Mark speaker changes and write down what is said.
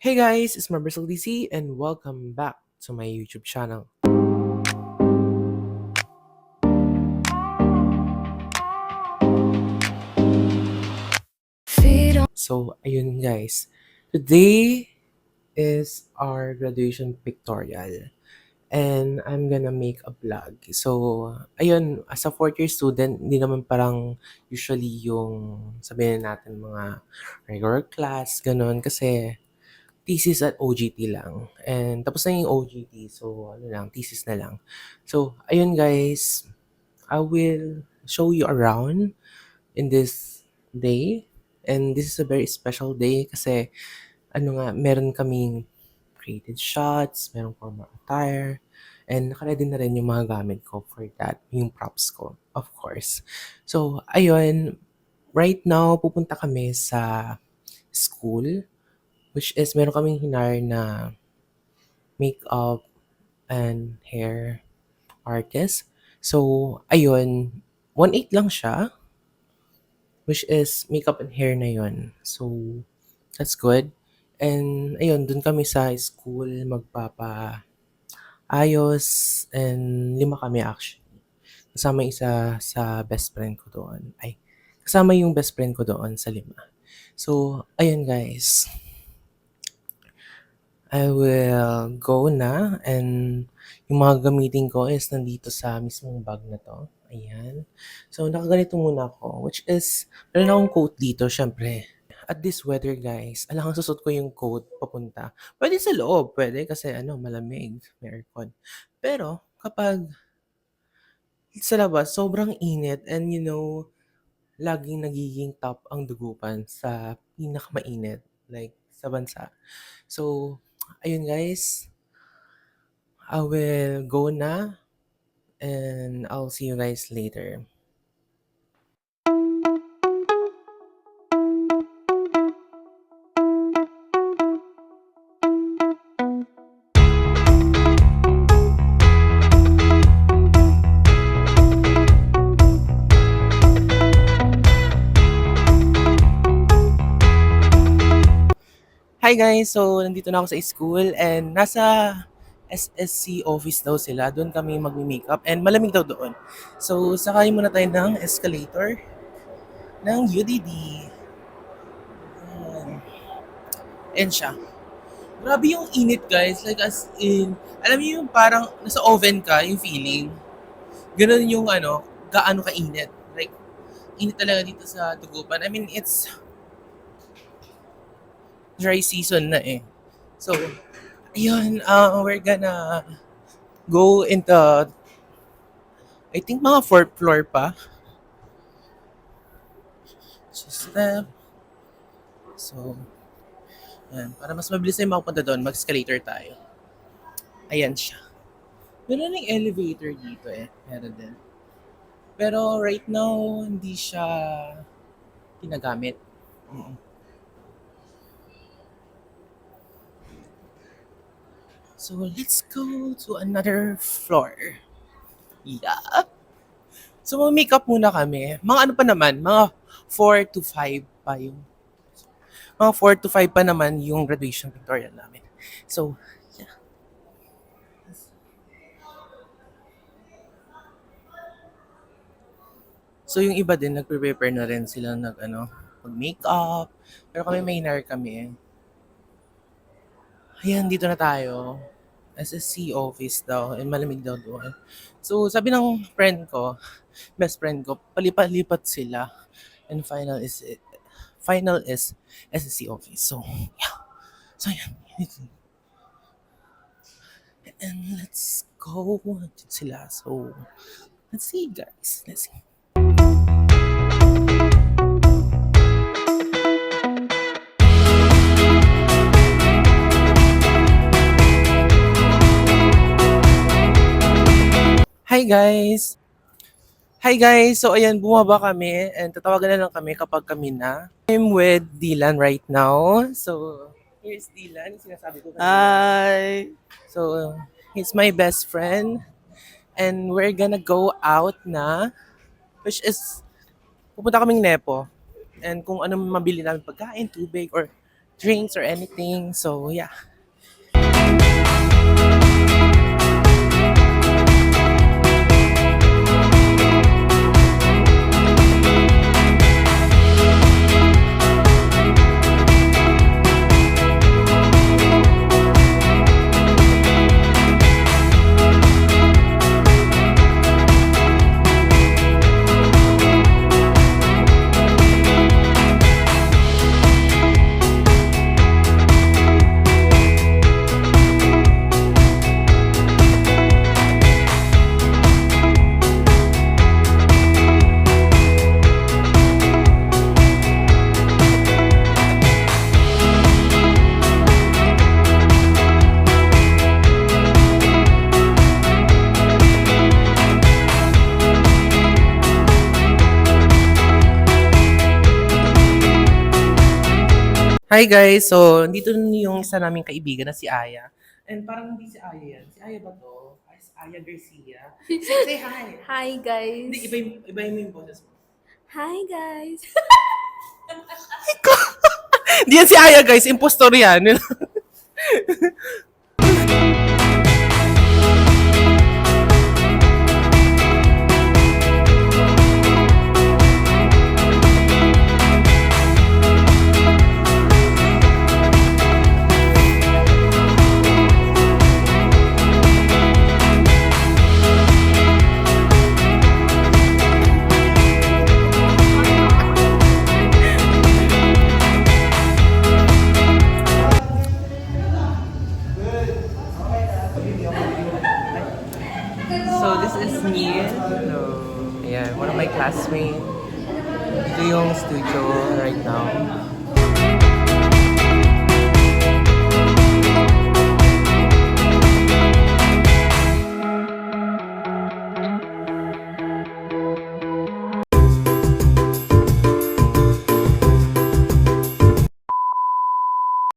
Speaker 1: Hey guys, it's Marcel DC and welcome back to my YouTube channel. So, ayun guys. Today is our graduation pictorial and I'm gonna make a vlog. So, ayun, as a fourth year student, hindi naman parang usually yung sabihin natin mga regular class, ganun. Kasi thesis at OGT lang. And tapos na yung OGT, so ano lang, thesis na lang. So, ayun guys, I will show you around in this day. And this is a very special day kasi ano nga, meron kaming created shots, merong formal attire, and naka-ready na rin yung mga gamit ko for that, yung props ko, of course. So, ayun, right now, pupunta kami sa school, which is meron kaming hinar na makeup and hair artist. So, ayun, 1.8 lang siya, which is makeup and hair na yun. So, that's good. And, ayun, dun kami sa school magpapaayos and 5 kami actually. Kasama isa sa best friend ko doon. Kasama yung best friend ko doon sa 5. So, ayun guys. I will go na and yung mga gamitin ko is nandito sa mismong bag na 'to, ayan. So, nakaganito muna ako, which is meron akong coat dito siyempre. At this weather guys, alangang susot ko yung coat papunta. Puwede sa loob, puwede kasi ano malamig, may aircon. Pero kapag sa labas sobrang init and laging nagiging top ang dugupan sa pinakamainit, like sa bansa. So, ayun guys. I will go na and I'll see you guys later. Hi guys! So, nandito na ako sa school and nasa SSC office daw sila. Doon kami magme-makeup and malamig daw doon. So, sakay muna tayo ng escalator ng UDD. Ayan siya. Grabe yung init guys. Like as in, alam niyo yung parang nasa oven ka, yung feeling. Ganun yung gaano ka-init. Like, init talaga dito sa Tugupan. I mean, it's dry season na eh. So, ayun, we're gonna go into, I think mga 4th floor pa. Just step. So, ayan. Para mas mabilis na yung makapunta doon, mag-escalator tayo. Ayan siya. Meron ng elevator dito eh. Meron din. Pero right now, hindi siya ginagamit. Mm. So, let's go to another floor. Yeah. So, mag-makeup muna kami. Mga ano pa naman, mga 4 to 5 pa yung mga 4 to 5 pa naman yung graduation pictorial namin. So, yeah. So, yung iba din, nagpe-prepare na rin sila mag-makeup. Pero kami may hinar kami. Ayan, dito na tayo. SSC office daw, and malamig daw doon. So, sabi ng best friend ko, palipat-lipat sila. And final is SSC office. So, yeah. So, yan. And let's go. Dito sila. So, let's see guys. Let's see. Hi guys! Hi guys! So ayan, bumaba kami and tatawagan na lang kami kapag kami na. I'm with Dylan right now. So, here's Dylan. Sinasabi ko kanina.
Speaker 2: Hi!
Speaker 1: So, he's my best friend. And we're gonna go out na. Which is, pupunta kaming Nepo. And kung ano mabili namin pagkain, tubig, or drinks or anything. So yeah. Hi guys! So, dito yung isa naming kaibigan na si Aya. And parang hindi si Aya yan. Si Aya ba to? Ay, si Aya Garcia. Say hi!
Speaker 2: Hi
Speaker 1: Hindi,
Speaker 2: guys.
Speaker 1: iba mo yung boses mo.
Speaker 2: Hi guys.
Speaker 1: Hindi yan si Aya guys, impostor yan.